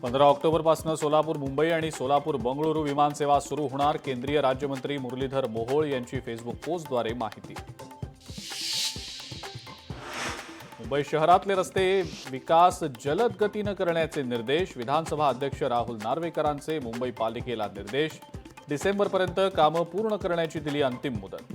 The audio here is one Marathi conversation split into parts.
15 ऑक्टोबरपासून सोलापूर मुंबई आणि सोलापूर बंगळुरू विमानसेवा सुरू होणार. केंद्रीय राज्यमंत्री मुरलीधर मोहोळ यांची फेसबुक पोस्टद्वारे माहिती. मुंबई शहरातले रस्ते विकास जलद गतीनं करण्याचे निर्देश. विधानसभा अध्यक्ष राहुल नार्वेकरांचे मुंबई पालिकेला निर्देश. डिसेंबरपर्यंत कामं पूर्ण करण्याची दिली अंतिम मुदत.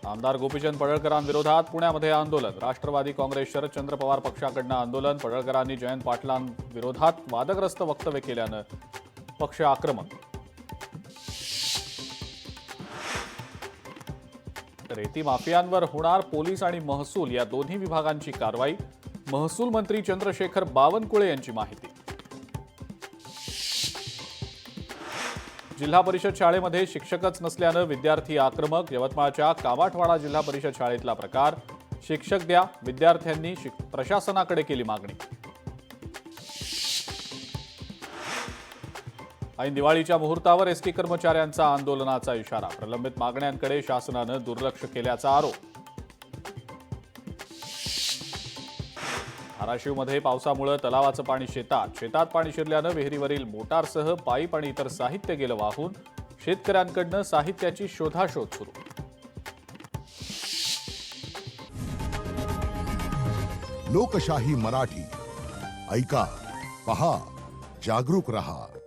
आमदार गोपीचंद पडळकरांविरोधात पुण्यामध्ये आंदोलन. राष्ट्रवादी काँग्रेस शरदचंद्र पवार पक्षाकडनं आंदोलन. पडळकरांनी जयंत पाटलांविरोधात वादग्रस्त वक्तव्य केल्यानं पक्ष आक्रमक. रेती माफियांवर होणार पोलीस आणि महसूल या दोन्ही विभागांची कारवाई. महसूल मंत्री चंद्रशेखर बावनकुळे यांची माहिती. जिल्हा परिषद शाळेमध्ये शिक्षकच नसल्यानं विद्यार्थी आक्रमक. यवतमाळच्या कामाठवाडा जिल्हा परिषद शाळेतला प्रकार. शिक्षक द्या, विद्यार्थ्यांनी प्रशासनाकडे केली मागणी. ऐन दिवाळीच्या मुहूर्तावर एसटी कर्मचाऱ्यांचा आंदोलनाचा इशारा. प्रलंबित मागण्यांकडे शासनानं दुर्लक्ष केल्याचा आरोप. धाराशिवमध्ये पावसामुळे तलावाचं पाणी शेतात पाणी शिरल्यानं विहिरीवरील मोटारसह पाईप आणि इतर साहित्य गेलं वाहून. शेतकऱ्यांकडनं साहित्याची शोधाशोध सुरू. लोकशाही मराठी ऐका, पहा, जागरूक रहा.